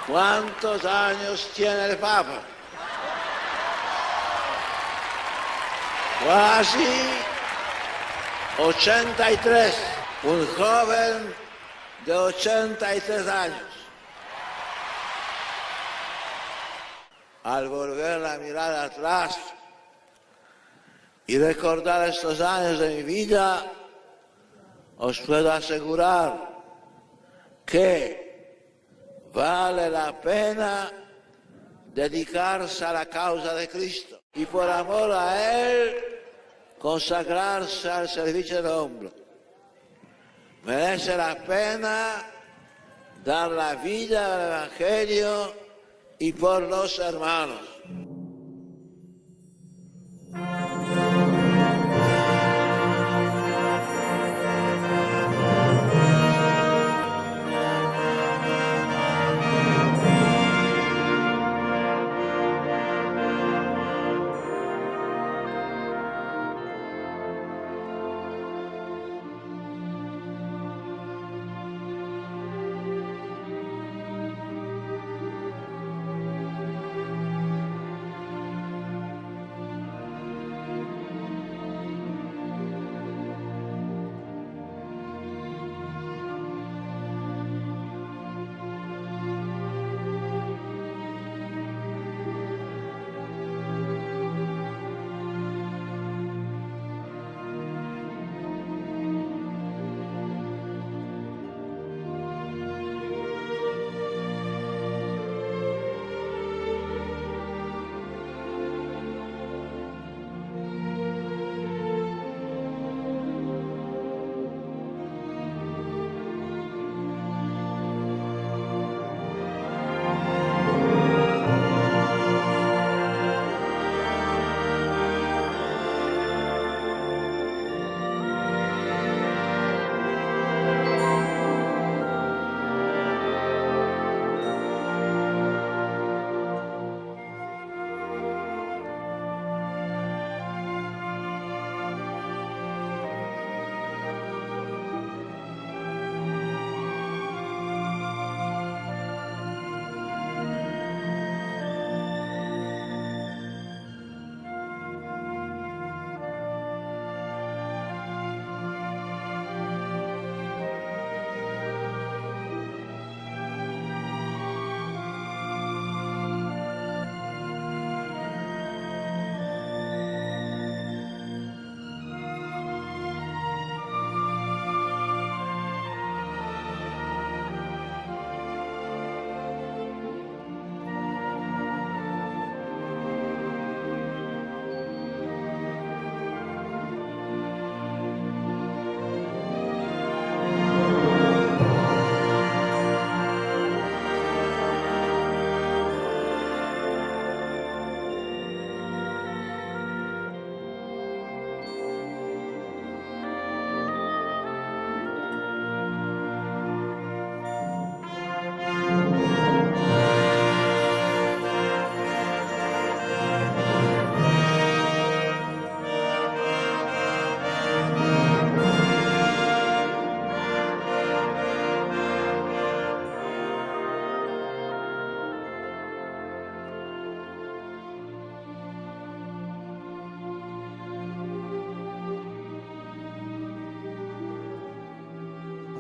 ¿Cuántos años tiene el Papa? Casi 83. Un joven de 83 años. Al volver la mirada atrás y recordar estos años de mi vida, os puedo asegurar que vale la pena dedicarse a la causa de Cristo y por amor a Él consagrarse al servicio del hombre. Merece la pena dar la vida al Evangelio y por los hermanos.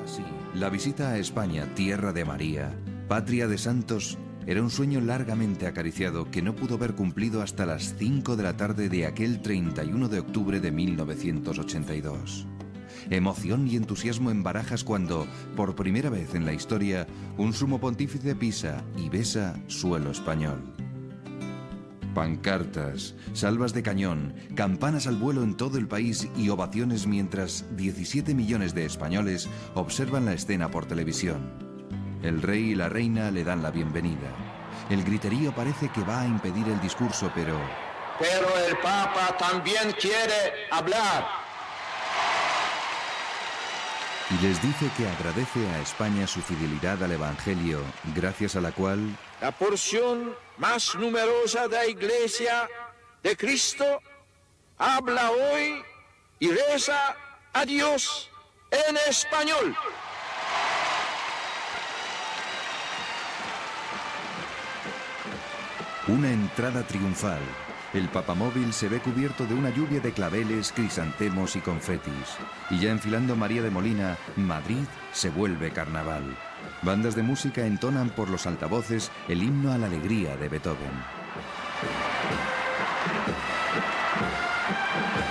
Así, la visita a España, tierra de María, patria de santos, era un sueño largamente acariciado que no pudo ver cumplido hasta las 5 de la tarde de aquel 31 de octubre de 1982. Emoción y entusiasmo en Barajas cuando, por primera vez en la historia, un sumo pontífice pisa y besa suelo español. Pancartas, salvas de cañón, campanas al vuelo en todo el país y ovaciones mientras 17 millones de españoles observan la escena por televisión. El rey y la reina le dan la bienvenida. El griterío parece que va a impedir el discurso, pero el Papa también quiere hablar. Y les dice que agradece a España su fidelidad al Evangelio, gracias a la cual la porción más numerosa de la Iglesia de Cristo habla hoy y reza a Dios en español. Una entrada triunfal. El papamóvil se ve cubierto de una lluvia de claveles, crisantemos y confetis. Y ya enfilando María de Molina, Madrid se vuelve carnaval. Bandas de música entonan por los altavoces el himno a la alegría de Beethoven.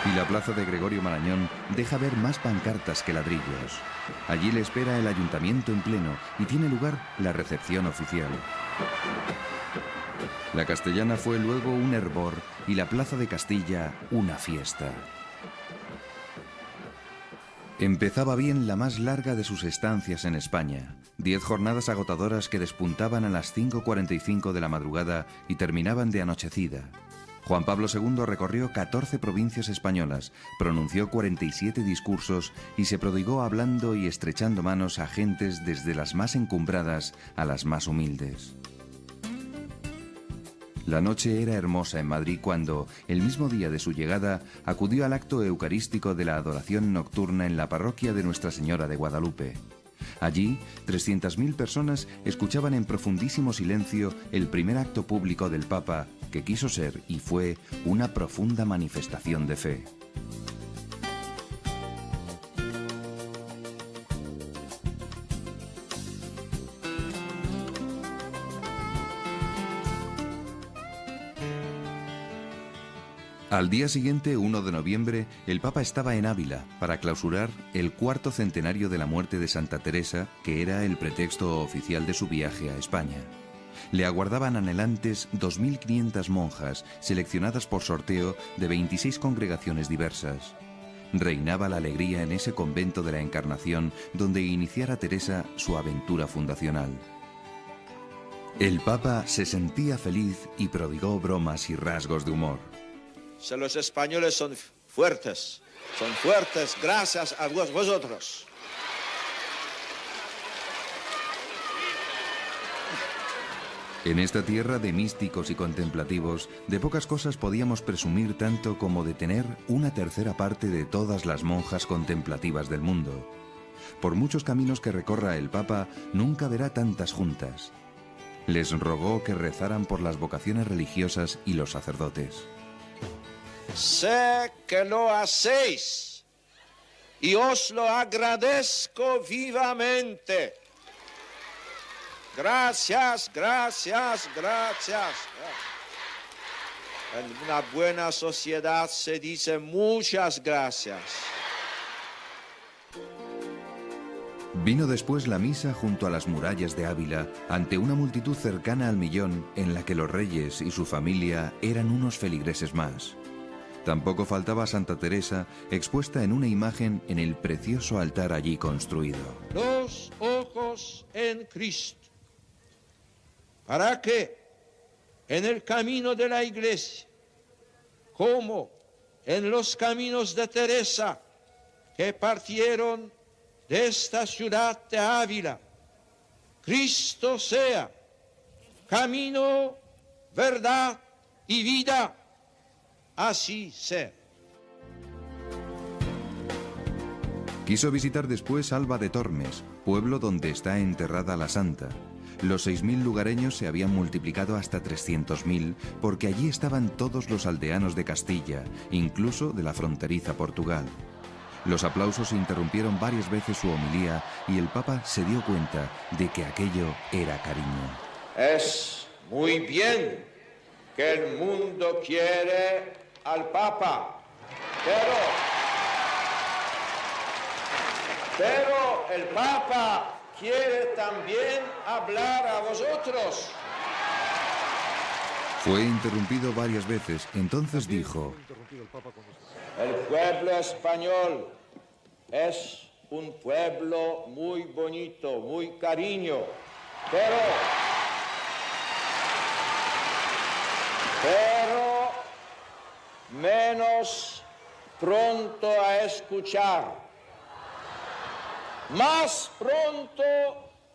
Y la plaza de Gregorio Marañón deja ver más pancartas que ladrillos. Allí le espera el ayuntamiento en pleno y tiene lugar la recepción oficial. La Castellana fue luego un hervor y la Plaza de Castilla una fiesta. Empezaba bien la más larga de sus estancias en España. 10 jornadas agotadoras que despuntaban a las 5:45 de la madrugada y terminaban de anochecida. Juan Pablo II recorrió 14 provincias españolas, pronunció 47 discursos y se prodigó hablando y estrechando manos a gentes desde las más encumbradas a las más humildes. La noche era hermosa en Madrid cuando, el mismo día de su llegada, acudió al acto eucarístico de la adoración nocturna en la parroquia de Nuestra Señora de Guadalupe. Allí, 300.000 personas escuchaban en profundísimo silencio el primer acto público del Papa, que quiso ser y fue una profunda manifestación de fe. Al día siguiente, 1 de noviembre, el Papa estaba en Ávila para clausurar el 4º centenario de la muerte de Santa Teresa, que era el pretexto oficial de su viaje a España. Le aguardaban anhelantes 2.500 monjas, seleccionadas por sorteo de 26 congregaciones diversas. Reinaba la alegría en ese convento de la Encarnación, donde iniciara Teresa su aventura fundacional. El Papa se sentía feliz y prodigó bromas y rasgos de humor. Los españoles son fuertes gracias a vosotros. En esta tierra de místicos y contemplativos, de pocas cosas podíamos presumir tanto como de tener una tercera parte de todas las monjas contemplativas del mundo. Por muchos caminos que recorra el Papa, nunca verá tantas juntas. Les rogó que rezaran por las vocaciones religiosas y los sacerdotes. Sé que lo hacéis y os lo agradezco vivamente. Gracias. En una buena sociedad se dice muchas gracias. Vino después la misa junto a las murallas de Ávila, ante una multitud cercana al millón, en la que los reyes y su familia eran unos feligreses más. Tampoco faltaba Santa Teresa, expuesta en una imagen en el precioso altar allí construido. Los ojos en Cristo, para que en el camino de la Iglesia, como en los caminos de Teresa, que partieron de esta ciudad de Ávila, Cristo sea camino, verdad y vida. Así sea. Quiso visitar después Alba de Tormes, pueblo donde está enterrada la santa. Los 6.000 lugareños se habían multiplicado hasta 300.000 porque allí estaban todos los aldeanos de Castilla, incluso de la fronteriza Portugal. Los aplausos interrumpieron varias veces su homilía y el Papa se dio cuenta de que aquello era cariño. Es muy bien que el mundo quiere al Papa, pero el Papa quiere también hablar a vosotros. Fue interrumpido varias veces, entonces dijo: El pueblo español es un pueblo muy bonito, muy cariño, pero menos pronto a escuchar, más pronto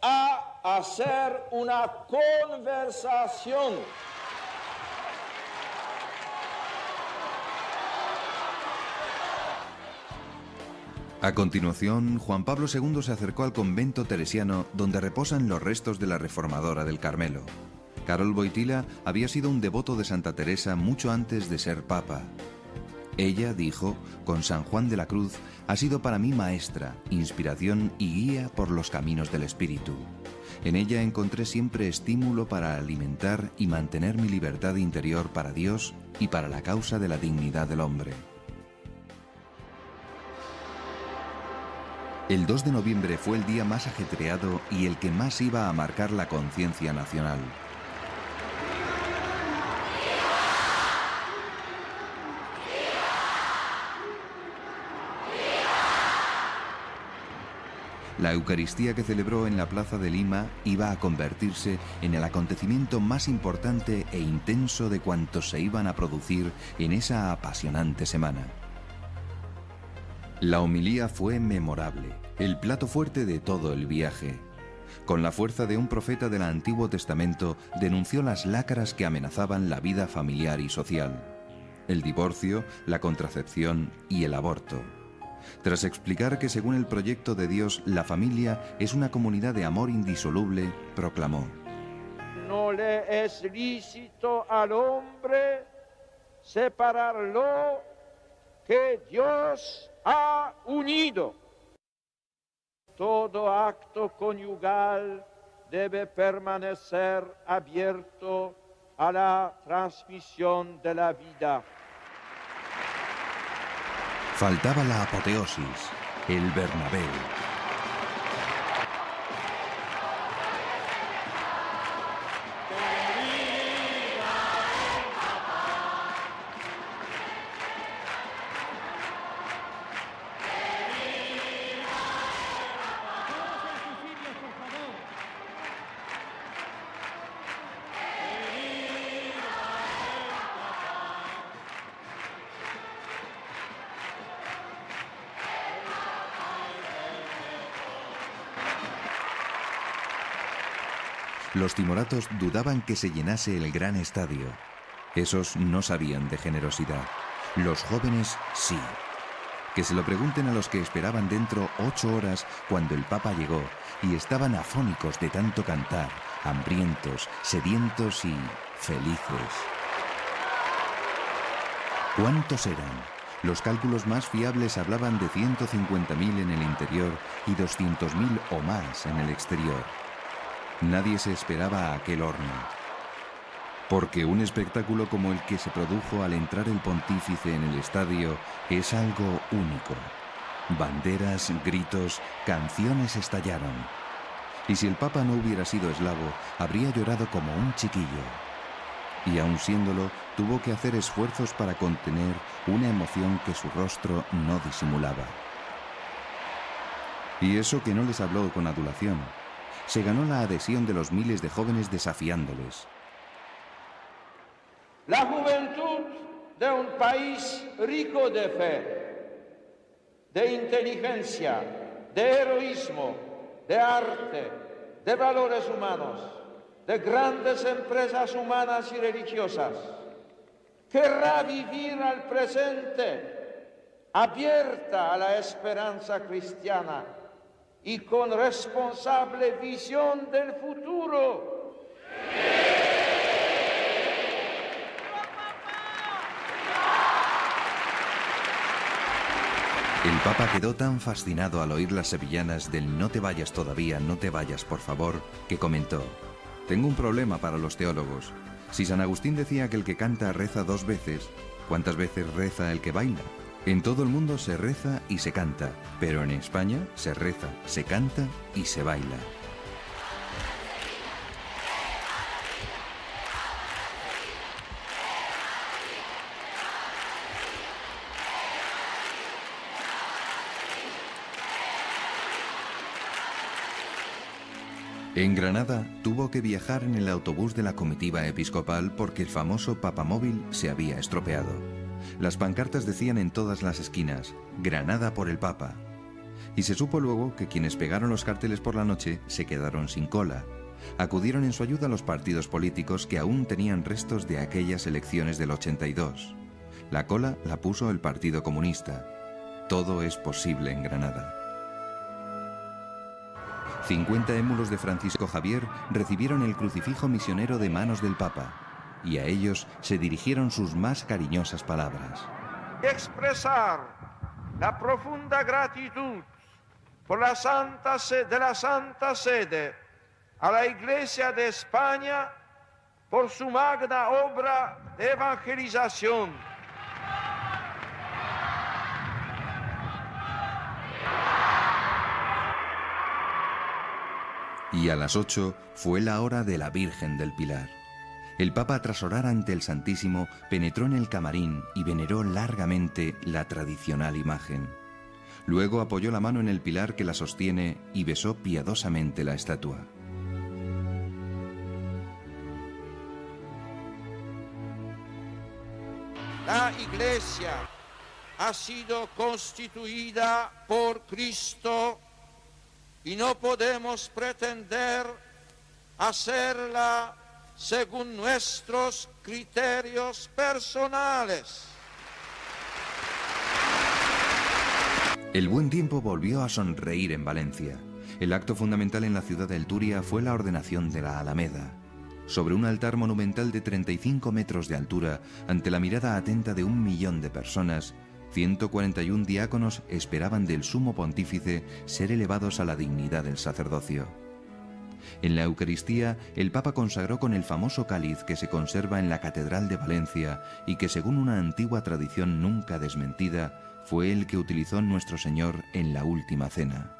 a hacer una conversación. A continuación, Juan Pablo II se acercó al convento teresiano donde reposan los restos de la reformadora del Carmelo. Karol Wojtyła había sido un devoto de Santa Teresa mucho antes de ser papa. Ella dijo, con San Juan de la Cruz, ha sido para mí maestra, inspiración y guía por los caminos del espíritu. En ella encontré siempre estímulo para alimentar y mantener mi libertad interior para Dios y para la causa de la dignidad del hombre. El 2 de noviembre fue el día más ajetreado y el que más iba a marcar la conciencia nacional. La Eucaristía que celebró en la Plaza de Lima iba a convertirse en el acontecimiento más importante e intenso de cuantos se iban a producir en esa apasionante semana. La homilía fue memorable, el plato fuerte de todo el viaje. Con la fuerza de un profeta del Antiguo Testamento, denunció las lacras que amenazaban la vida familiar y social: el divorcio, la contracepción y el aborto. Tras explicar que según el proyecto de Dios la familia es una comunidad de amor indisoluble, proclamó: No le es lícito al hombre separarlo que Dios ha unido. Todo acto conyugal debe permanecer abierto a la transmisión de la vida. Faltaba la apoteosis, el Bernabéu. Los timoratos dudaban que se llenase el gran estadio. Esos no sabían de generosidad. Los jóvenes sí. Que se lo pregunten a los que esperaban dentro 8 horas cuando el Papa llegó y estaban afónicos de tanto cantar, hambrientos, sedientos y felices. ¿Cuántos eran? Los cálculos más fiables hablaban de 150.000 en el interior y 200.000 o más en el exterior. Nadie se esperaba a aquel horno, porque un espectáculo como el que se produjo al entrar el pontífice en el estadio es algo único. Banderas, gritos, canciones estallaron. Y si el Papa no hubiera sido eslavo, habría llorado como un chiquillo. Y aun siéndolo, tuvo que hacer esfuerzos para contener una emoción que su rostro no disimulaba. Y eso que no les habló con adulación. Se ganó la adhesión de los miles de jóvenes desafiándoles. La juventud de un país rico de fe, de inteligencia, de heroísmo, de arte, de valores humanos, de grandes empresas humanas y religiosas, querrá vivir al presente, abierta a la esperanza cristiana y con responsable visión del futuro. El Papa quedó tan fascinado al oír las sevillanas del "no te vayas todavía, no te vayas, por favor", que comentó: tengo un problema para los teólogos. Si San Agustín decía que el que canta reza 2 veces, ¿cuántas veces reza el que baila? En todo el mundo se reza y se canta, pero en España se reza, se canta y se baila. En Granada tuvo que viajar en el autobús de la comitiva episcopal porque el famoso papamóvil se había estropeado. Las pancartas decían en todas las esquinas: Granada por el Papa. Y se supo luego que quienes pegaron los carteles por la noche se quedaron sin cola. Acudieron en su ayuda los partidos políticos que aún tenían restos de aquellas elecciones del 82. La cola la puso el Partido Comunista. Todo es posible en Granada. 50 émulos de Francisco Javier recibieron el crucifijo misionero de manos del Papa, y a ellos se dirigieron sus más cariñosas palabras. Expresar la profunda gratitud por la Santa Sede a la Iglesia de España por su magna obra de evangelización. Y a las 8 fue la hora de la Virgen del Pilar. El Papa, tras orar ante el Santísimo, penetró en el camarín y veneró largamente la tradicional imagen. Luego apoyó la mano en el pilar que la sostiene y besó piadosamente la estatua. La Iglesia ha sido constituida por Cristo y no podemos pretender hacerla según nuestros criterios personales. El buen tiempo volvió a sonreír en Valencia. El acto fundamental en la ciudad del Turia fue la ordenación de la Alameda. Sobre un altar monumental de 35 metros de altura, ante la mirada atenta de 1 millón de personas, 141 diáconos esperaban del sumo pontífice ser elevados a la dignidad del sacerdocio. En la Eucaristía, el Papa consagró con el famoso cáliz que se conserva en la Catedral de Valencia y que, según una antigua tradición nunca desmentida, fue el que utilizó nuestro Señor en la última cena.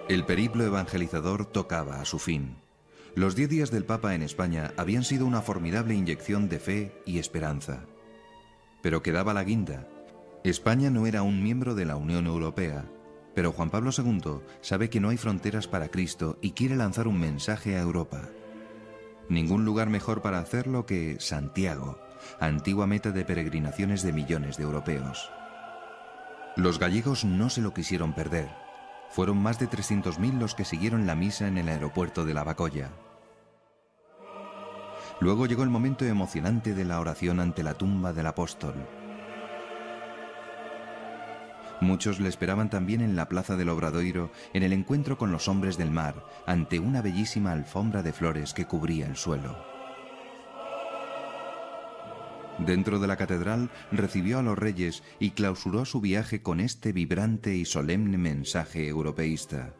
El periplo evangelizador tocaba a su fin. Los 10 días del Papa en España habían sido una formidable inyección de fe y esperanza. Pero quedaba la guinda. España no era un miembro de la Unión Europea, pero Juan Pablo II sabe que no hay fronteras para Cristo y quiere lanzar un mensaje a Europa. Ningún lugar mejor para hacerlo que Santiago, antigua meta de peregrinaciones de millones de europeos. Los gallegos no se lo quisieron perder. Fueron más de 300.000 los que siguieron la misa en el aeropuerto de Lavacolla. Luego llegó el momento emocionante de la oración ante la tumba del apóstol. Muchos le esperaban también en la plaza del Obradoiro, en el encuentro con los hombres del mar, ante una bellísima alfombra de flores que cubría el suelo. Dentro de la catedral recibió a los reyes y clausuró su viaje con este vibrante y solemne mensaje europeísta.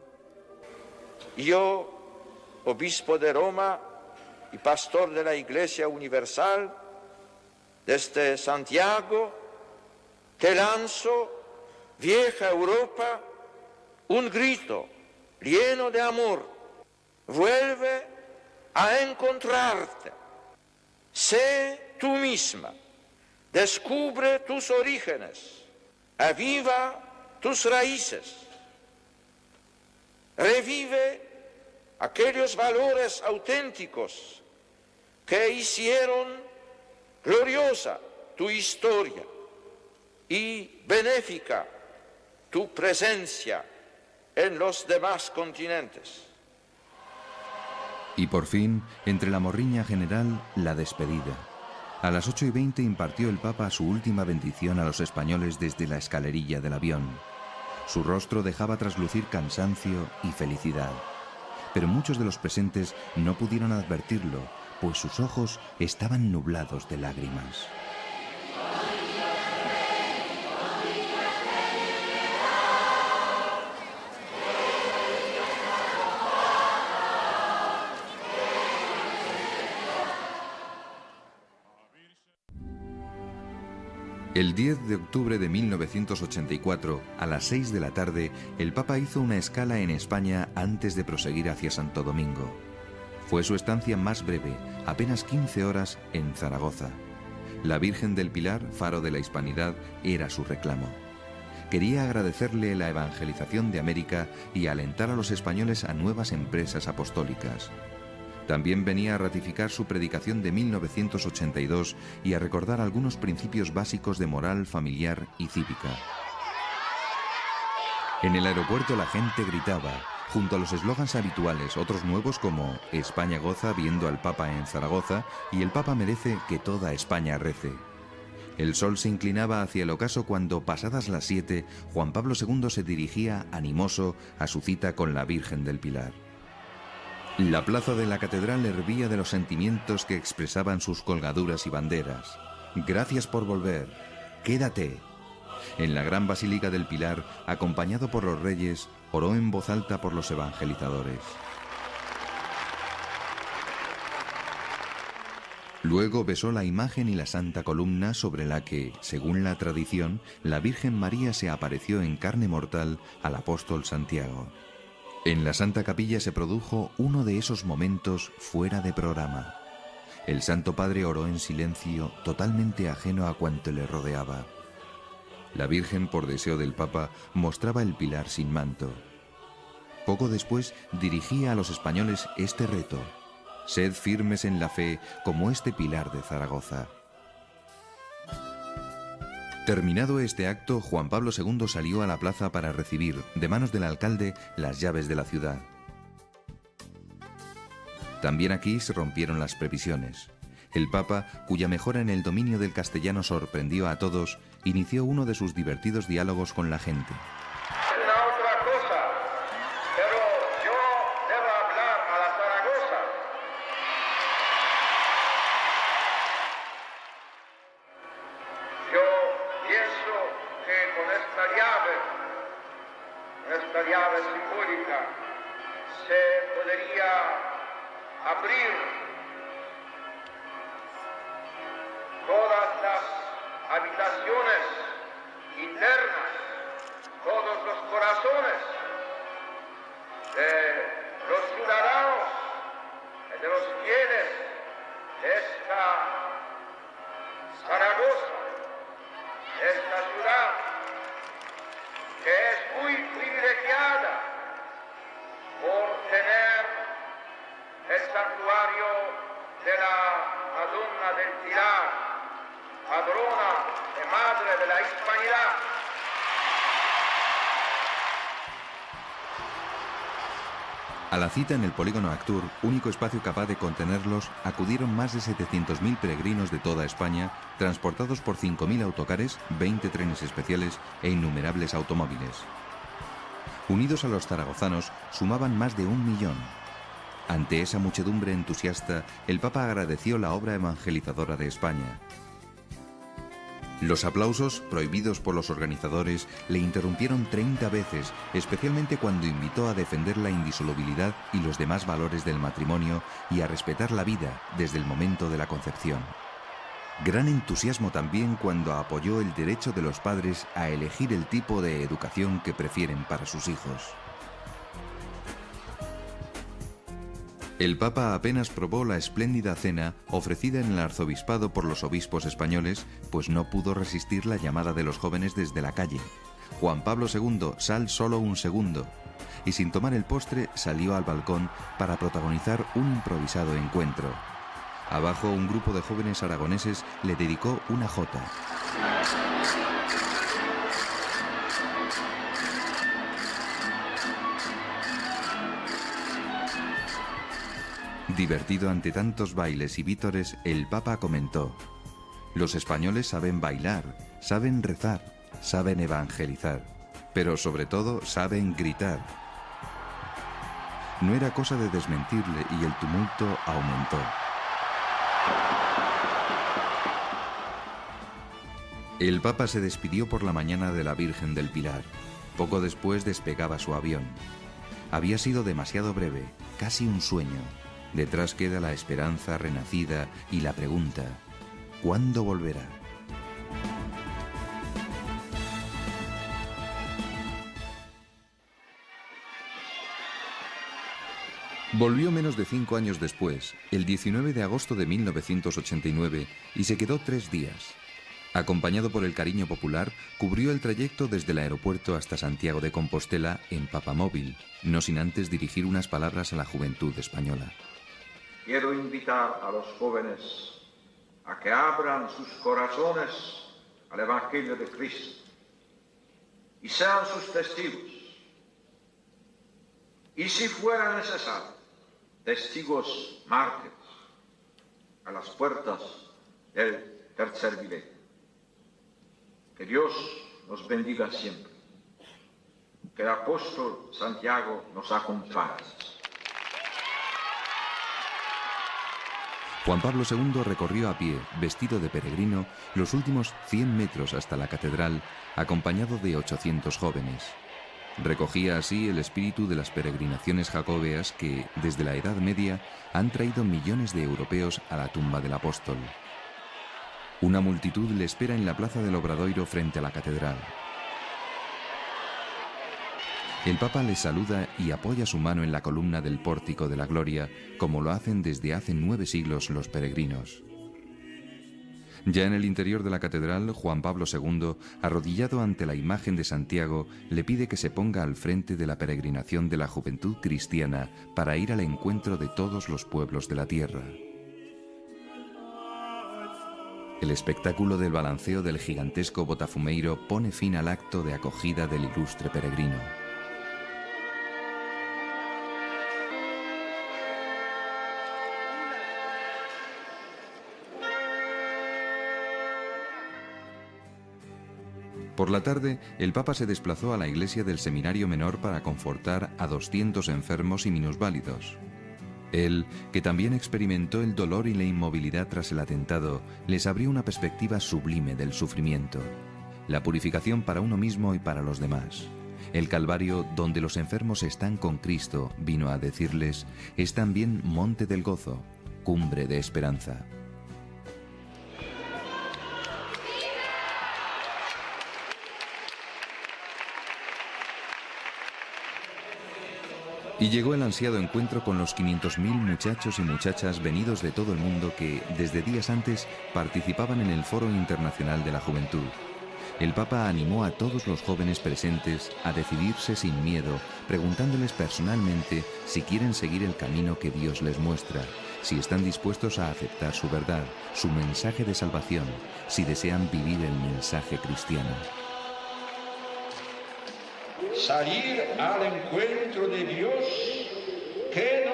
Yo, obispo de Roma y pastor de la Iglesia Universal, desde Santiago, te lanzo, vieja Europa, un grito lleno de amor. Vuelve a encontrarte. Sé tú misma, descubre tus orígenes, aviva tus raíces, revive aquellos valores auténticos que hicieron gloriosa tu historia y benéfica tu presencia en los demás continentes. Y por fin, entre la morriña general, la despedida. A las 8:20 impartió el Papa su última bendición a los españoles desde la escalerilla del avión. Su rostro dejaba traslucir cansancio y felicidad. Pero muchos de los presentes no pudieron advertirlo, pues sus ojos estaban nublados de lágrimas. El 10 de octubre de 1984, a las 6 de la tarde, el Papa hizo una escala en España antes de proseguir hacia Santo Domingo. Fue su estancia más breve, apenas 15 horas, en Zaragoza. La Virgen del Pilar, faro de la hispanidad, era su reclamo. Quería agradecerle la evangelización de América y alentar a los españoles a nuevas empresas apostólicas. También venía a ratificar su predicación de 1982 y a recordar algunos principios básicos de moral familiar y cívica. En el aeropuerto la gente gritaba, Junto a los eslogans habituales, otros nuevos como España goza viendo al Papa en Zaragoza y el Papa merece que toda España rece. El sol se inclinaba hacia el ocaso cuando, pasadas las 7, Juan Pablo II se dirigía, animoso, a su cita con la Virgen del Pilar. La plaza de la catedral hervía de los sentimientos que expresaban sus colgaduras y banderas. Gracias por volver. Quédate. En la gran basílica del Pilar, acompañado por los reyes, oró en voz alta por los evangelizadores. Luego besó la imagen y la santa columna sobre la que, según la tradición, la Virgen María se apareció en carne mortal al apóstol Santiago. En la Santa Capilla se produjo uno de esos momentos fuera de programa. El Santo Padre oró en silencio, totalmente ajeno a cuanto le rodeaba. La Virgen, por deseo del Papa, mostraba el Pilar sin manto. Poco después dirigía a los españoles este reto: sed firmes en la fe como este Pilar de Zaragoza. Terminado este acto, Juan Pablo II salió a la plaza para recibir, de manos del alcalde, las llaves de la ciudad. También aquí se rompieron las previsiones. El Papa, cuya mejora en el dominio del castellano sorprendió a todos, inició uno de sus divertidos diálogos con la gente. Una otra cosa, pero yo debo hablar a la Zaragoza. Yo pienso que con esta llave simbólica, se podría abrir todas las habitaciones internas, todos los corazones de los ciudadanos y de los fieles de esta Zaragoza, esta ciudad que es muy privilegiada por tener el santuario de la Madonna del Pilar, padrona y madre de la hispanidad. A la cita en el polígono Actur, único espacio capaz de contenerlos, acudieron más de 700.000 peregrinos de toda España, transportados por 5.000 autocares, 20 trenes especiales e innumerables automóviles. Unidos a los zaragozanos, sumaban más de 1 millón. Ante esa muchedumbre entusiasta, el Papa agradeció la obra evangelizadora de España. Los aplausos, prohibidos por los organizadores, le interrumpieron 30 veces, especialmente cuando invitó a defender la indisolubilidad y los demás valores del matrimonio y a respetar la vida desde el momento de la concepción. Gran entusiasmo también cuando apoyó el derecho de los padres a elegir el tipo de educación que prefieren para sus hijos. El Papa apenas probó la espléndida cena ofrecida en el arzobispado por los obispos españoles, pues no pudo resistir la llamada de los jóvenes desde la calle. Juan Pablo II, sal solo un segundo. Y sin tomar el postre salió al balcón para protagonizar un improvisado encuentro. Abajo un grupo de jóvenes aragoneses le dedicó una jota. Divertido ante tantos bailes y vítores, el Papa comentó: los españoles saben bailar, saben rezar, saben evangelizar, pero sobre todo saben gritar. No era cosa de desmentirle y el tumulto aumentó. El Papa se despidió por la mañana de la Virgen del Pilar. Poco después despegaba su avión. Había sido demasiado breve, casi un sueño. Detrás queda la esperanza renacida y la pregunta: ¿cuándo volverá? Volvió menos de 5 años después, el 19 de agosto de 1989, y se quedó 3 días. Acompañado por el cariño popular, cubrió el trayecto desde el aeropuerto hasta Santiago de Compostela en papamóvil, no sin antes dirigir unas palabras a la juventud española. Quiero invitar a los jóvenes a que abran sus corazones al Evangelio de Cristo y sean sus testigos. y si fuera necesario, testigos mártires a las puertas del tercer milenio. Que Dios nos bendiga siempre. Que el apóstol Santiago nos acompañe. Juan Pablo II recorrió a pie, vestido de peregrino, los últimos 100 metros hasta la catedral, acompañado de 800 jóvenes. Recogía así el espíritu de las peregrinaciones jacobeas que, desde la Edad Media, han traído millones de europeos a la tumba del apóstol. Una multitud le espera en la plaza del Obradoiro frente a la catedral. El Papa les saluda y apoya su mano en la columna del pórtico de la gloria, como lo hacen desde hace 9 siglos los peregrinos. Ya en el interior de la catedral, Juan Pablo II, arrodillado ante la imagen de Santiago, le pide que se ponga al frente de la peregrinación de la juventud cristiana para ir al encuentro de todos los pueblos de la tierra. El espectáculo del balanceo del gigantesco botafumeiro pone fin al acto de acogida del ilustre peregrino. Por la tarde, el Papa se desplazó a la iglesia del Seminario Menor para confortar a 200 enfermos y minusválidos. Él, que también experimentó el dolor y la inmovilidad tras el atentado, les abrió una perspectiva sublime del sufrimiento, la purificación para uno mismo y para los demás. El Calvario, donde los enfermos están con Cristo, vino a decirles, es también monte del gozo, cumbre de esperanza. Y llegó el ansiado encuentro con los 500.000 muchachos y muchachas venidos de todo el mundo que, desde días antes, participaban en el Foro Internacional de la Juventud. El Papa animó a todos los jóvenes presentes a decidirse sin miedo, preguntándoles personalmente si quieren seguir el camino que Dios les muestra, si están dispuestos a aceptar su verdad, su mensaje de salvación, si desean vivir el mensaje cristiano. Salir al encuentro de Dios que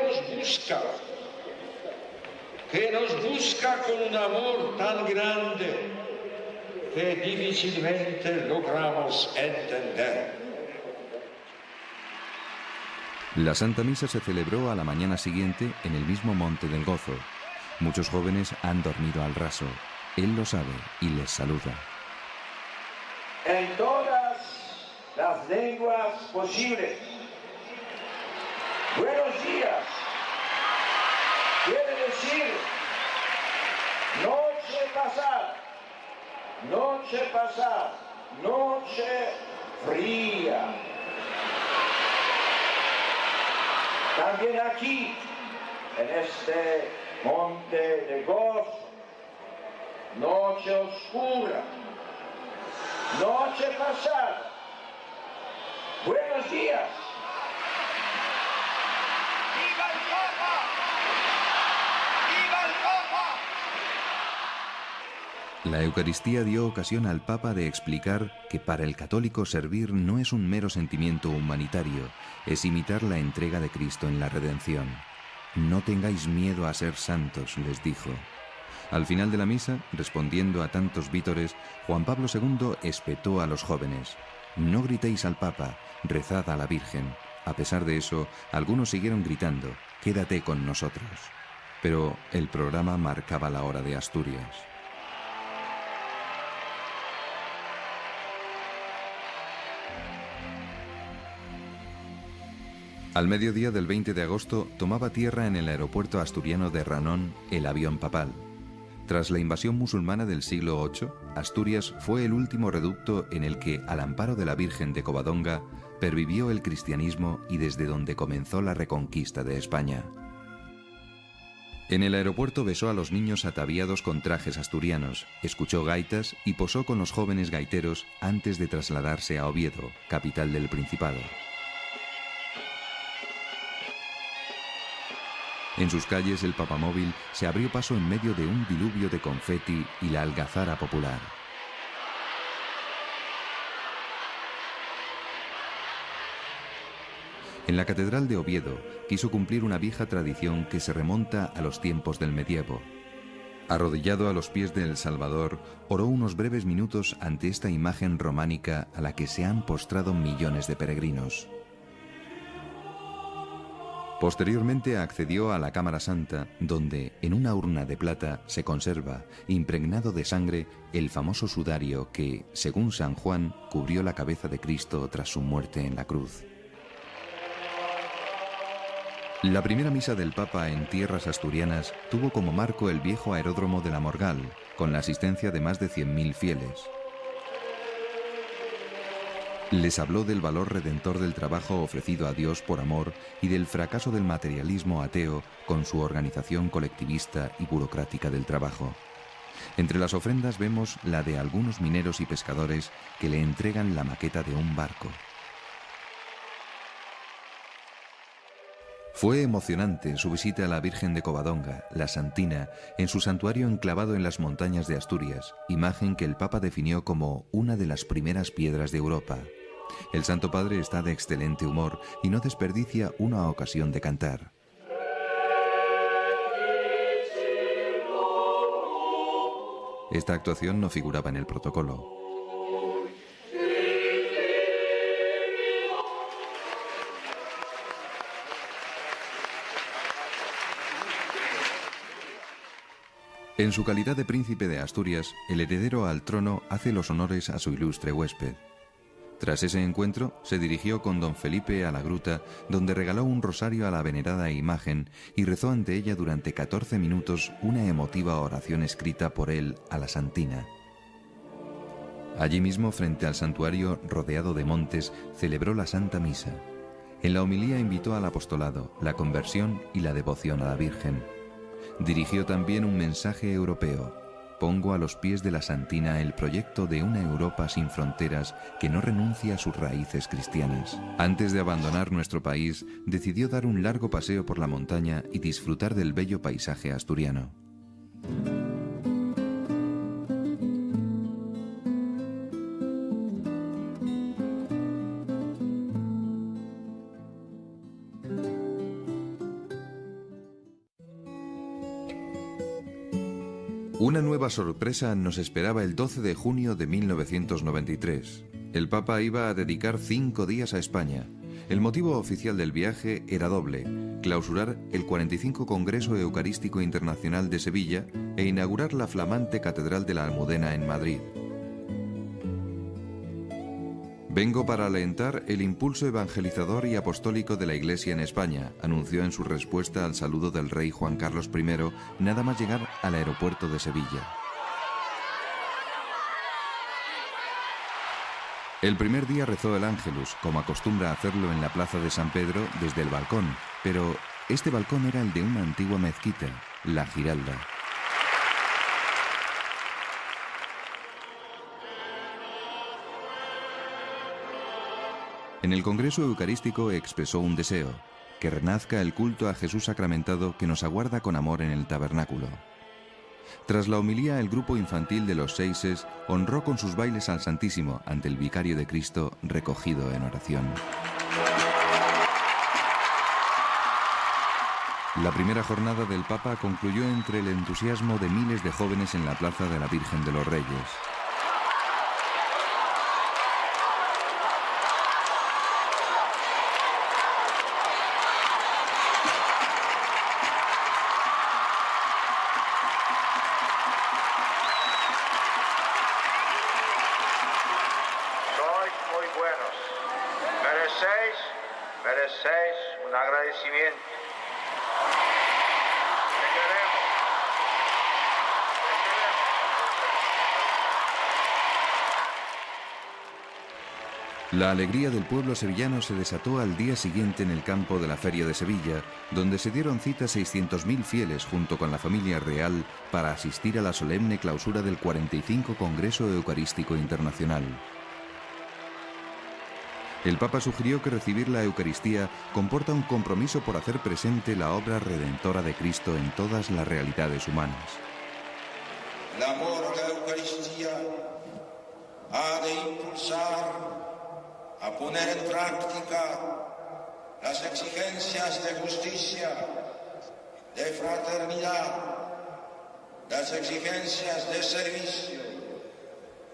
nos busca con un amor tan grande que difícilmente logramos entender. La Santa Misa se celebró a la mañana siguiente en el mismo Monte del Gozo. Muchos jóvenes han dormido al raso. Él lo sabe y les saluda. En todas las lenguas posibles. Buenos días. Quiere decir noche pasada, noche fría. También aquí, en este monte de gozo, noche oscura, noche pasada. Buenos días. ¡Viva el Papa! ¡Viva el Papa! La Eucaristía dio ocasión al Papa de explicar que para el católico servir no es un mero sentimiento humanitario, es imitar la entrega de Cristo en la redención. No tengáis miedo a ser santos, les dijo. Al final de la misa, respondiendo a tantos vítores, Juan Pablo II espetó a los jóvenes. No gritéis al Papa, rezad a la Virgen. A pesar de eso, algunos siguieron gritando, quédate con nosotros. Pero el programa marcaba la hora de Asturias. Al mediodía del 20 de agosto tomaba tierra en el aeropuerto asturiano de Ranón el avión papal. Tras la invasión musulmana del siglo VIII, Asturias fue el último reducto en el que, al amparo de la Virgen de Covadonga, pervivió el cristianismo y desde donde comenzó la reconquista de España. En el aeropuerto besó a los niños ataviados con trajes asturianos, escuchó gaitas y posó con los jóvenes gaiteros antes de trasladarse a Oviedo, capital del Principado. En sus calles el papamóvil se abrió paso en medio de un diluvio de confeti y la algazara popular. En la Catedral de Oviedo quiso cumplir una vieja tradición que se remonta a los tiempos del medievo. Arrodillado a los pies del Salvador, oró unos breves minutos ante esta imagen románica a la que se han postrado millones de peregrinos. Posteriormente accedió a la Cámara Santa, donde, en una urna de plata, se conserva, impregnado de sangre, el famoso sudario que, según San Juan, cubrió la cabeza de Cristo tras su muerte en la cruz. La primera misa del Papa en tierras asturianas tuvo como marco el viejo aeródromo de la Morgal, con la asistencia de más de 100.000 fieles. Les habló del valor redentor del trabajo ofrecido a Dios por amor y del fracaso del materialismo ateo con su organización colectivista y burocrática del trabajo. Entre las ofrendas vemos la de algunos mineros y pescadores que le entregan la maqueta de un barco. Fue emocionante su visita a la Virgen de Covadonga, la Santina, en su santuario enclavado en las montañas de Asturias, imagen que el Papa definió como una de las primeras piedras de Europa. El Santo Padre está de excelente humor y no desperdicia una ocasión de cantar. Esta actuación no figuraba en el protocolo. En su calidad de príncipe de Asturias, el heredero al trono hace los honores a su ilustre huésped. Tras ese encuentro, se dirigió con don Felipe a la gruta, donde regaló un rosario a la venerada imagen y rezó ante ella durante 14 minutos una emotiva oración escrita por él a la Santina. Allí mismo, frente al santuario rodeado de montes, celebró la Santa Misa. En la homilía invitó al apostolado, la conversión y la devoción a la Virgen. Dirigió también un mensaje europeo. Pongo a los pies de la Santina el proyecto de una Europa sin fronteras que no renuncia a sus raíces cristianas. Antes de abandonar nuestro país, decidió dar un largo paseo por la montaña y disfrutar del bello paisaje asturiano. Una nueva sorpresa nos esperaba el 12 de junio de 1993. El Papa iba a dedicar 5 días a España. El motivo oficial del viaje era doble: clausurar el 45 Congreso Eucarístico Internacional de Sevilla e inaugurar la flamante Catedral de la Almudena en Madrid. Vengo para alentar el impulso evangelizador y apostólico de la Iglesia en España, anunció en su respuesta al saludo del rey Juan Carlos I, nada más llegar al aeropuerto de Sevilla. El primer día rezó el Ángelus, como acostumbra hacerlo en la plaza de San Pedro desde el balcón, pero este balcón era el de una antigua mezquita, la Giralda. En el Congreso Eucarístico expresó un deseo: que renazca el culto a Jesús sacramentado que nos aguarda con amor en el tabernáculo. Tras la homilía, el grupo infantil de los Seises honró con sus bailes al Santísimo ante el Vicario de Cristo recogido en oración. La primera jornada del Papa concluyó entre el entusiasmo de miles de jóvenes en la Plaza de la Virgen de los Reyes. Merecéis un agradecimiento. La alegría del pueblo sevillano se desató al día siguiente en el campo de la Feria de Sevilla, donde se dieron cita 600.000 fieles junto con la familia real para asistir a la solemne clausura del 45 Congreso Eucarístico Internacional. El Papa sugirió que recibir la Eucaristía comporta un compromiso por hacer presente la obra redentora de Cristo en todas las realidades humanas. El amor a la Eucaristía ha de impulsar a poner en práctica las exigencias de justicia, de fraternidad, las exigencias de servicio,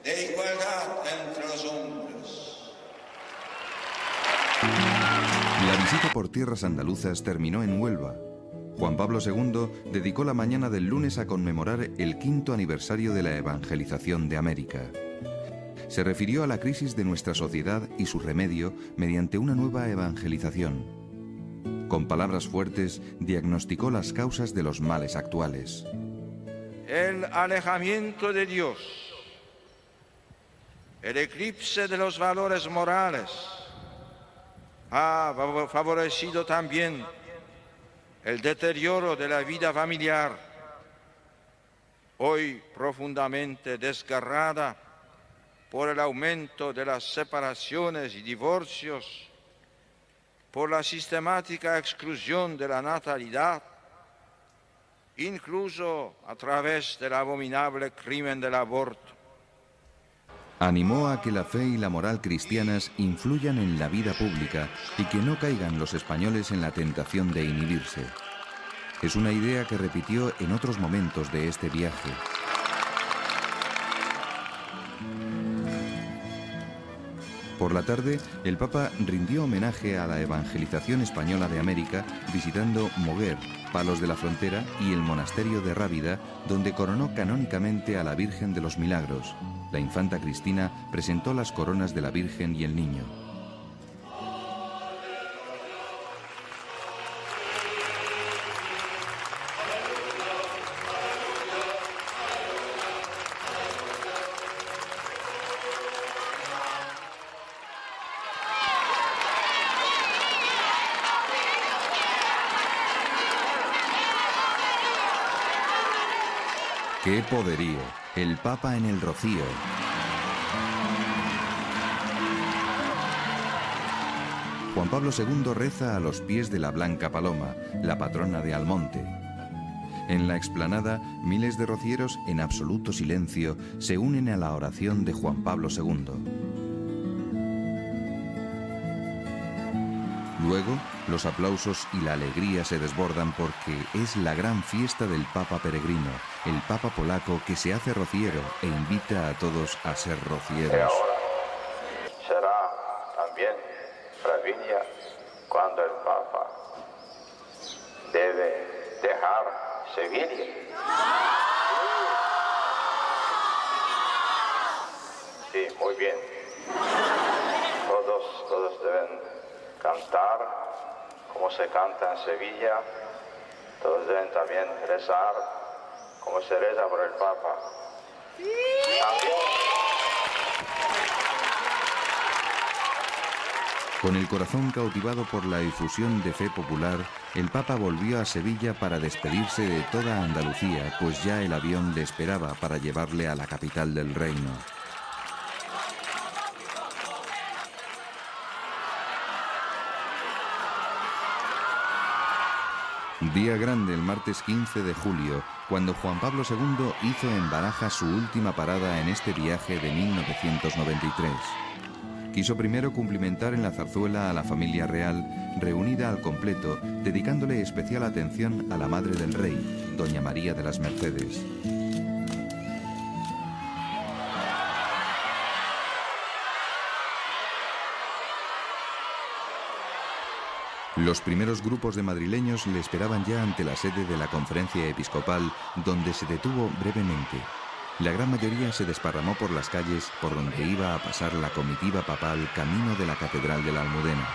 de igualdad entre los hombres. La visita por tierras andaluzas terminó en Huelva. Juan Pablo II dedicó la mañana del lunes a conmemorar el 5º aniversario de la evangelización de América. Se refirió a la crisis de nuestra sociedad y su remedio mediante una nueva evangelización. Con palabras fuertes, diagnosticó las causas de los males actuales. El alejamiento de Dios, el eclipse de los valores morales, ha favorecido también el deterioro de la vida familiar, hoy profundamente desgarrada por el aumento de las separaciones y divorcios, por la sistemática exclusión de la natalidad, incluso a través del abominable crimen del aborto. Animó a que la fe y la moral cristianas influyan en la vida pública y que no caigan los españoles en la tentación de inhibirse. Es una idea que repitió en otros momentos de este viaje. Por la tarde, el Papa rindió homenaje a la evangelización española de América visitando Moguer, Palos de la Frontera y el monasterio de Rábida, donde coronó canónicamente a la Virgen de los Milagros. La infanta Cristina presentó las coronas de la Virgen y el Niño. ¡Qué poderío! El Papa en el Rocío. Juan Pablo II reza a los pies de la Blanca Paloma, la patrona de Almonte. En la explanada, miles de rocieros en absoluto silencio se unen a la oración de Juan Pablo II. Luego, los aplausos y la alegría se desbordan porque es la gran fiesta del Papa peregrino, el Papa polaco que se hace rociero e invita a todos a ser rocieros. Y ahora será también Ravinia cuando el Papa debe dejar Sevilla. Sí, muy bien. Todos deben cantar como se canta en Sevilla, todos deben también rezar como se reza por el Papa. Con el corazón cautivado por la efusión de fe popular, el Papa volvió a Sevilla para despedirse de toda Andalucía, pues ya el avión le esperaba para llevarle a la capital del reino. Día grande el martes 15 de julio, cuando Juan Pablo II hizo en Barajas su última parada en este viaje de 1993. Quiso primero cumplimentar en la zarzuela a la familia real, reunida al completo, dedicándole especial atención a la madre del rey, doña María de las Mercedes. Los primeros grupos de madrileños le esperaban ya ante la sede de la conferencia episcopal, donde se detuvo brevemente. La gran mayoría se desparramó por las calles por donde iba a pasar la comitiva papal camino de la Catedral de la Almudena.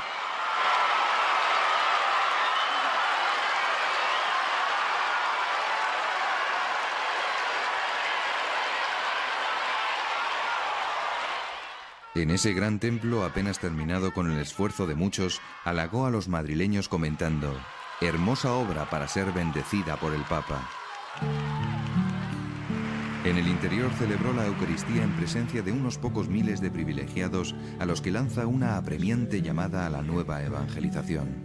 En ese gran templo, apenas terminado con el esfuerzo de muchos, halagó a los madrileños comentando: «Hermosa obra para ser bendecida por el Papa». En el interior celebró la Eucaristía en presencia de unos pocos miles de privilegiados a los que lanza una apremiante llamada a la nueva evangelización.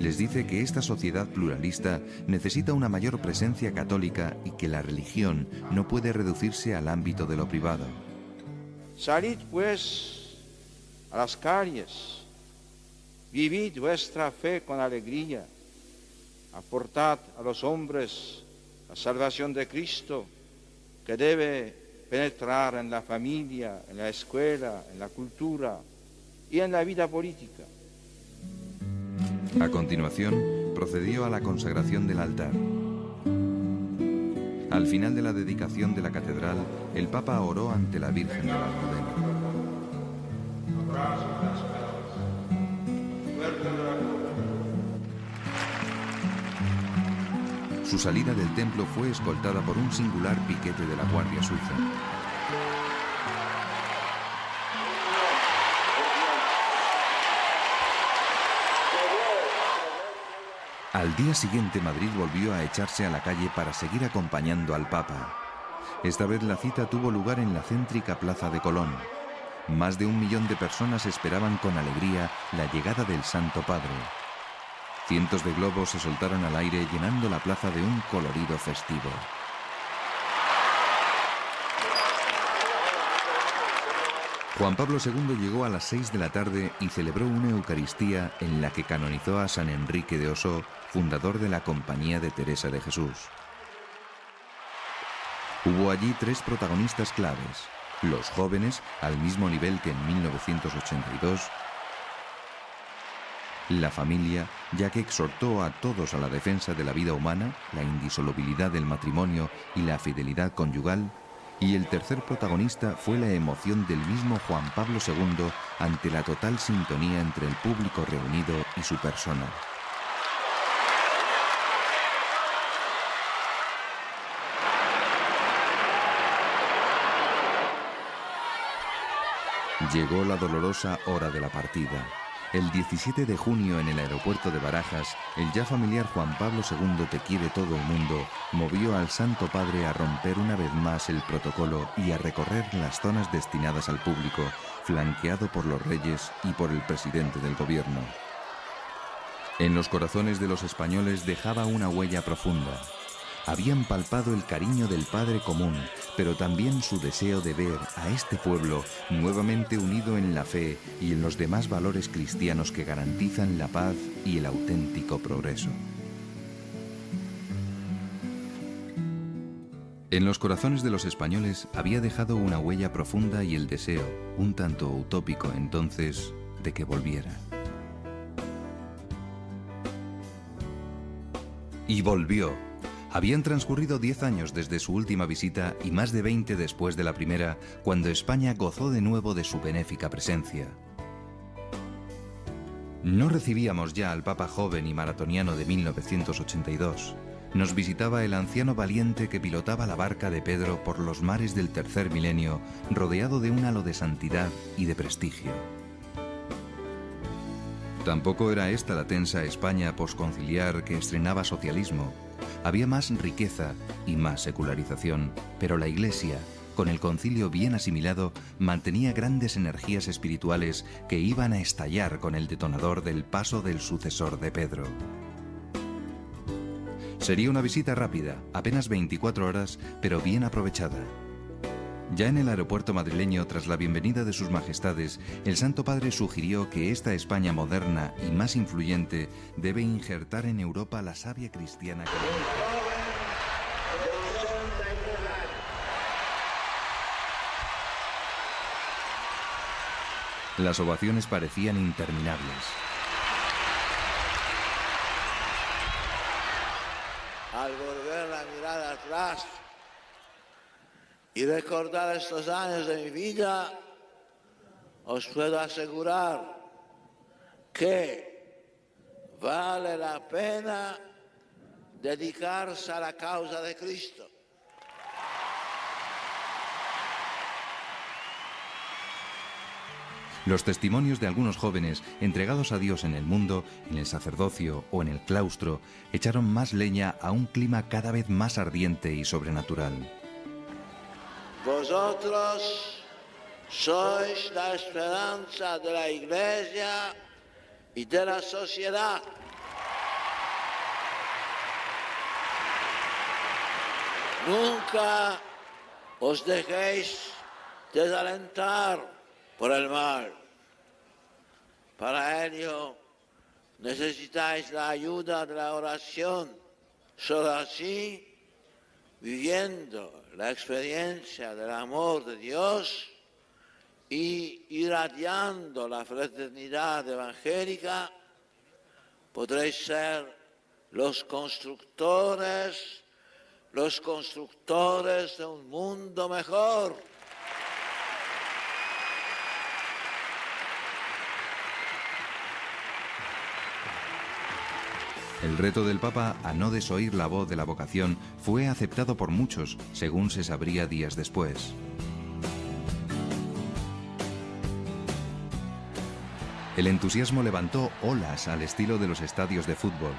Les dice que esta sociedad pluralista necesita una mayor presencia católica y que la religión no puede reducirse al ámbito de lo privado. Salid pues a las calles, Vivid vuestra fe con alegría, aportad a los hombres la salvación de Cristo, que debe penetrar en la familia, en la escuela, en la cultura y en la vida política. A continuación, procedió a la consagración del altar. Al final de la dedicación de la catedral, el Papa oró ante la Virgen de la Almudena. Su salida del templo fue escoltada por un singular piquete de la Guardia Suiza. Al día siguiente, Madrid volvió a echarse a la calle para seguir acompañando al Papa. Esta vez la cita tuvo lugar en la céntrica Plaza de Colón. Más de 1 millón de personas esperaban con alegría la llegada del Santo Padre. Cientos de globos se soltaron al aire, llenando la plaza de un colorido festivo. Juan Pablo II llegó a las 6 de la tarde y celebró una Eucaristía en la que canonizó a San Enrique de Osó, fundador de la Compañía de Teresa de Jesús. Hubo allí 3 protagonistas claves: los jóvenes, al mismo nivel que en 1982, la familia, ya que exhortó a todos a la defensa de la vida humana, la indisolubilidad del matrimonio y la fidelidad conyugal, y el tercer protagonista fue la emoción del mismo Juan Pablo II ante la total sintonía entre el público reunido y su persona. Llegó la dolorosa hora de la partida. El 17 de junio, en el aeropuerto de Barajas, el ya familiar Juan Pablo II Te quiere todo el mundo movió al Santo Padre a romper una vez más el protocolo y a recorrer las zonas destinadas al público, flanqueado por los reyes y por el presidente del gobierno. En los corazones de los españoles dejaba una huella profunda. Habían palpado el cariño del Padre común, pero también su deseo de ver a este pueblo nuevamente unido en la fe y en los demás valores cristianos que garantizan la paz y el auténtico progreso. En los corazones de los españoles había dejado una huella profunda y el deseo, un tanto utópico entonces, de que volviera. Y volvió. Habían transcurrido 10 años desde su última visita y más de 20 después de la primera, cuando España gozó de nuevo de su benéfica presencia. No recibíamos ya al Papa joven y maratoniano de 1982. Nos visitaba el anciano valiente que pilotaba la barca de Pedro por los mares del tercer milenio, rodeado de un halo de santidad y de prestigio. Tampoco era esta la tensa España posconciliar que estrenaba socialismo. Había más riqueza y más secularización, pero la Iglesia, con el concilio bien asimilado, mantenía grandes energías espirituales que iban a estallar con el detonador del paso del sucesor de Pedro. Sería una visita rápida, apenas 24 horas, pero bien aprovechada. Ya en el aeropuerto madrileño, tras la bienvenida de sus majestades, el Santo Padre sugirió que esta España moderna y más influyente debe injertar en Europa la savia cristiana que... Las ovaciones parecían interminables. Al volver la mirada atrás y recordar estos años de mi vida, os puedo asegurar que vale la pena dedicarse a la causa de Cristo. Los testimonios de algunos jóvenes entregados a Dios en el mundo, en el sacerdocio o en el claustro, echaron más leña a un clima cada vez más ardiente y sobrenatural. Vosotros sois la esperanza de la Iglesia y de la sociedad. Nunca os dejéis desalentar por el mal. Para ello necesitáis la ayuda de la oración. Solo así, viviendo la experiencia del amor de Dios y irradiando la fraternidad evangélica, podréis ser los constructores de un mundo mejor. El reto del Papa a no desoír la voz de la vocación fue aceptado por muchos, según se sabría días después. El entusiasmo levantó olas al estilo de los estadios de fútbol.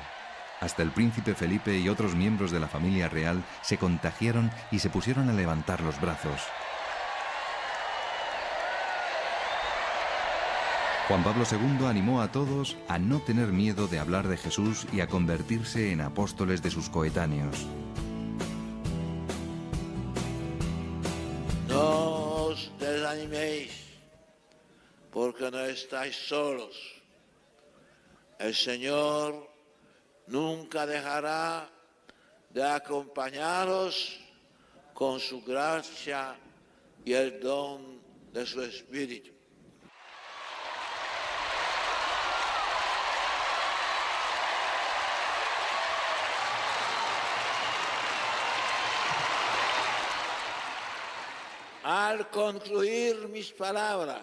Hasta el príncipe Felipe y otros miembros de la familia real se contagiaron y se pusieron a levantar los brazos. Juan Pablo II animó a todos a no tener miedo de hablar de Jesús y a convertirse en apóstoles de sus coetáneos. No os desaniméis, porque no estáis solos. El Señor nunca dejará de acompañaros con su gracia y el don de su Espíritu. Al concluir mis palabras,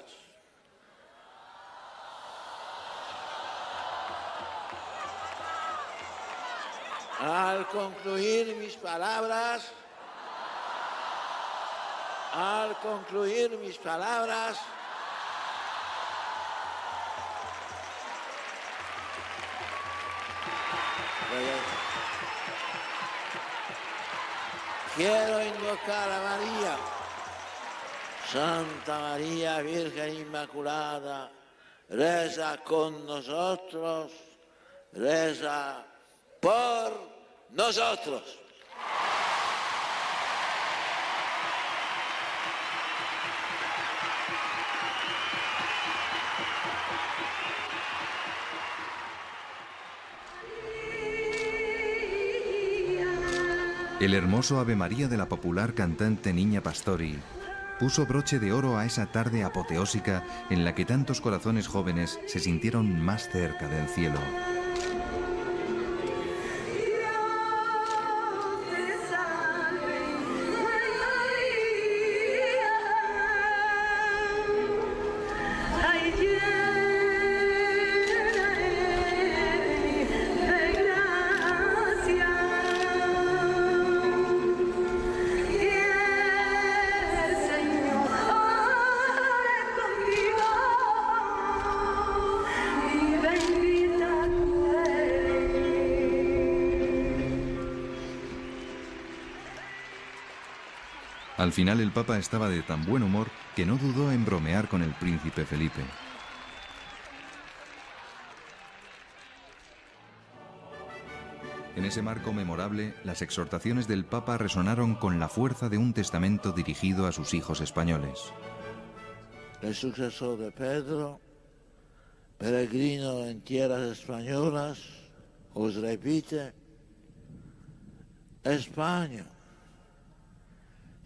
quiero invocar a María. Santa María, Virgen Inmaculada, reza con nosotros, reza por nosotros. El hermoso Ave María de la popular cantante Niña Pastori puso broche de oro a esa tarde apoteósica en la que tantos corazones jóvenes se sintieron más cerca del cielo. Al final el Papa estaba de tan buen humor que no dudó en bromear con el príncipe Felipe. En ese marco memorable, las exhortaciones del Papa resonaron con la fuerza de un testamento dirigido a sus hijos españoles. El sucesor de Pedro, peregrino en tierras españolas, os repite: España,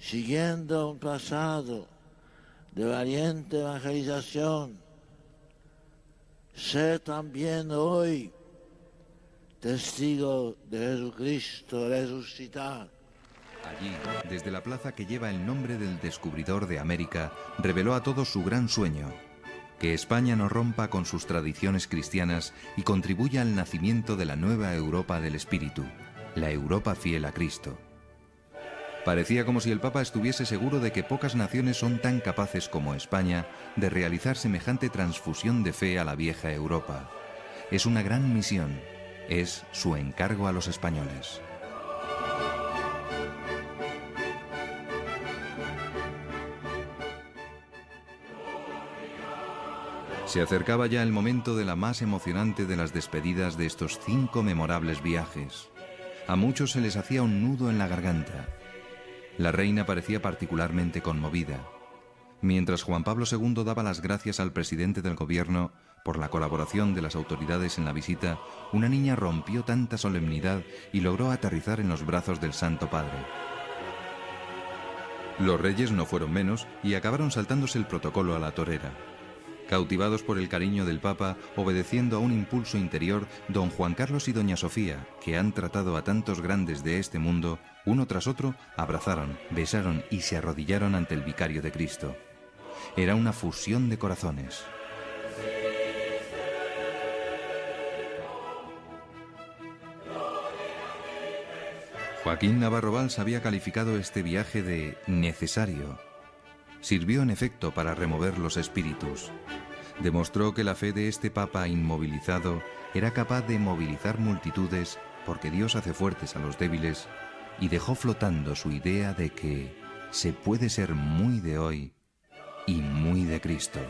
siguiendo un pasado de valiente evangelización, sé también hoy testigo de Jesucristo resucitado. Allí, desde la plaza que lleva el nombre del descubridor de América, reveló a todos su gran sueño: que España no rompa con sus tradiciones cristianas y contribuya al nacimiento de la nueva Europa del Espíritu, la Europa fiel a Cristo. Parecía como si el Papa estuviese seguro de que pocas naciones son tan capaces como España de realizar semejante transfusión de fe a la vieja Europa. Es una gran misión, es su encargo a los españoles. Se acercaba ya el momento de la más emocionante de las despedidas de estos 5 memorables viajes. A muchos se les hacía un nudo en la garganta. La reina parecía particularmente conmovida. Mientras Juan Pablo II daba las gracias al presidente del gobierno, Por la colaboración de las autoridades en la visita, una niña rompió tanta solemnidad y logró aterrizar en los brazos del Santo Padre. Los reyes no fueron menos y acabaron saltándose el protocolo a la torera. Cautivados por el cariño del Papa, obedeciendo a un impulso interior, don Juan Carlos y doña Sofía, que han tratado a tantos grandes de este mundo, uno tras otro, abrazaron, besaron y se arrodillaron ante el vicario de Cristo. Era una fusión de corazones. Joaquín Navarro Valls había calificado este viaje de necesario. Sirvió en efecto para remover los espíritus. Demostró que la fe de este Papa inmovilizado era capaz de movilizar multitudes porque Dios hace fuertes a los débiles, y dejó flotando su idea de que se puede ser muy de hoy y muy de Cristo.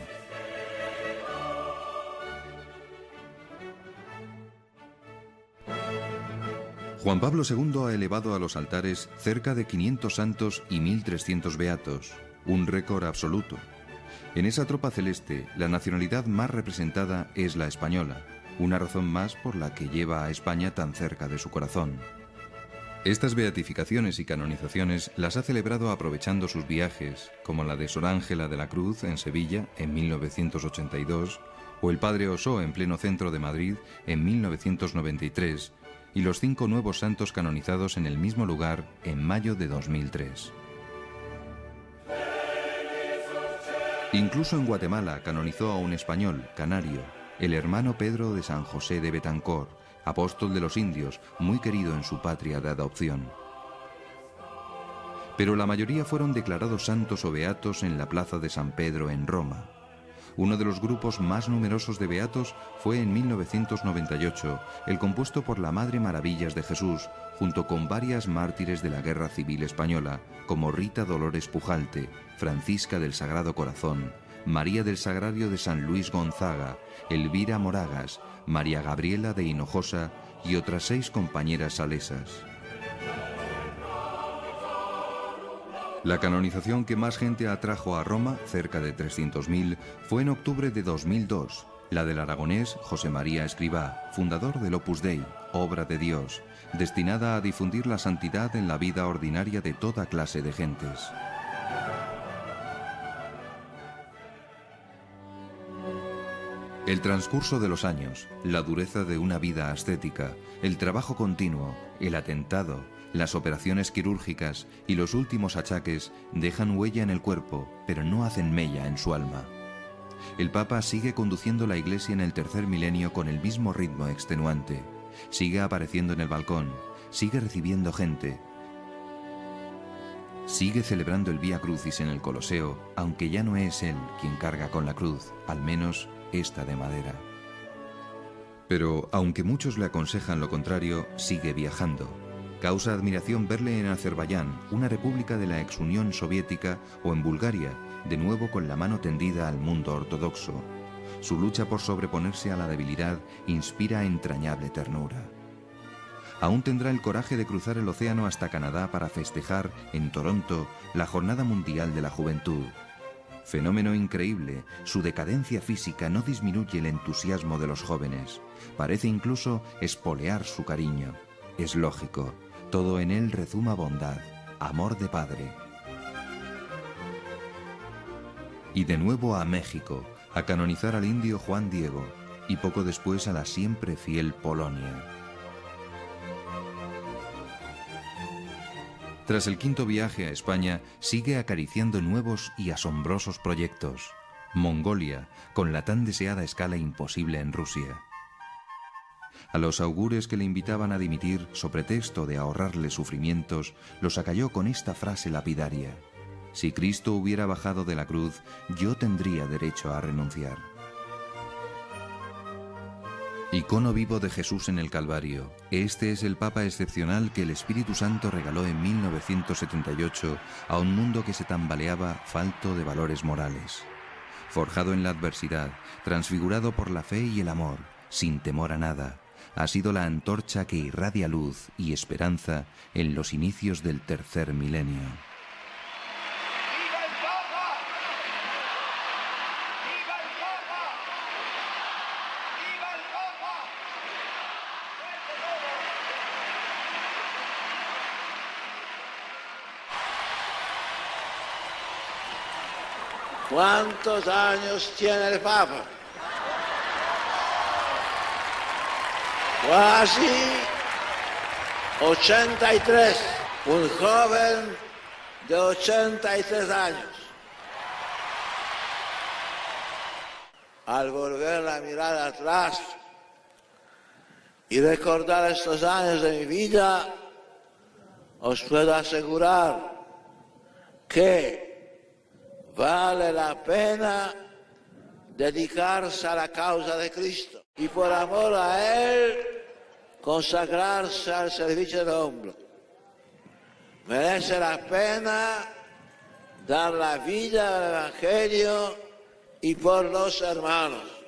Juan Pablo II ha elevado a los altares cerca de 500 santos y 1.300 beatos, un récord absoluto. En esa tropa celeste, la nacionalidad más representada es la española, una razón más por la que lleva a España tan cerca de su corazón. Estas beatificaciones y canonizaciones las ha celebrado aprovechando sus viajes, como la de Sor Ángela de la Cruz en Sevilla en 1982, o el Padre Osó en pleno centro de Madrid en 1993, y los 5 nuevos santos canonizados en el mismo lugar en mayo de 2003. Incluso en Guatemala canonizó a un español, canario, el hermano Pedro de San José de Betancor, apóstol de los indios, muy querido en su patria de adopción. Pero la mayoría fueron declarados santos o beatos en la plaza de San Pedro en Roma. Uno de los grupos más numerosos de beatos fue en 1998, el compuesto por la Madre Maravillas de Jesús, junto con varias mártires de la Guerra Civil Española, como Rita Dolores Pujalte, Francisca del Sagrado Corazón, María del Sagrario de San Luis Gonzaga, Elvira Moragas, María Gabriela de Hinojosa y otras 6 compañeras salesas. La canonización que más gente atrajo a Roma, cerca de 300.000, fue en octubre de 2002, la del aragonés José María Escrivá, fundador del Opus Dei, obra de Dios, destinada a difundir la santidad en la vida ordinaria de toda clase de gentes. El transcurso de los años, la dureza de una vida ascética, el trabajo continuo, el atentado, las operaciones quirúrgicas y los últimos achaques dejan huella en el cuerpo, pero no hacen mella en su alma. El Papa sigue conduciendo la Iglesia en el tercer milenio con el mismo ritmo extenuante. Sigue apareciendo en el balcón, sigue recibiendo gente, sigue celebrando el Vía Crucis en el Coloseo, aunque ya no es él quien carga con la cruz, al menos esta de madera. Pero, aunque muchos le aconsejan lo contrario, sigue viajando. Causa admiración verle en Azerbaiyán, una república de la ex Unión Soviética, o en Bulgaria, de nuevo con la mano tendida al mundo ortodoxo. Su lucha por sobreponerse a la debilidad inspira entrañable ternura. Aún tendrá el coraje de cruzar el océano hasta Canadá para festejar, en Toronto, la Jornada Mundial de la Juventud. Fenómeno increíble, su decadencia física no disminuye el entusiasmo de los jóvenes. Parece incluso espolear su cariño. Es lógico, todo en él rezuma bondad, amor de padre. Y de nuevo a México, a canonizar al indio Juan Diego, y poco después a la siempre fiel Polonia. Tras el 5º viaje a España, sigue acariciando nuevos y asombrosos proyectos. Mongolia, con la tan deseada escala imposible en Rusia. A los augures que le invitaban a dimitir, so pretexto de ahorrarle sufrimientos, los acalló con esta frase lapidaria: si Cristo hubiera bajado de la cruz, yo tendría derecho a renunciar. Icono vivo de Jesús en el Calvario, este es el Papa excepcional que el Espíritu Santo regaló en 1978 a un mundo que se tambaleaba falto de valores morales. Forjado en la adversidad, transfigurado por la fe y el amor, sin temor a nada, ha sido la antorcha que irradia luz y esperanza en los inicios del tercer milenio. ¿Cuántos años tiene el Papa? Casi 83. Un joven de 83 años. Al volver la mirada atrás y recordar estos años de mi vida, os puedo asegurar que vale la pena dedicarse a la causa de Cristo y por amor a Él consagrarse al servicio del hombre. Merece la pena dar la vida al Evangelio y por los hermanos.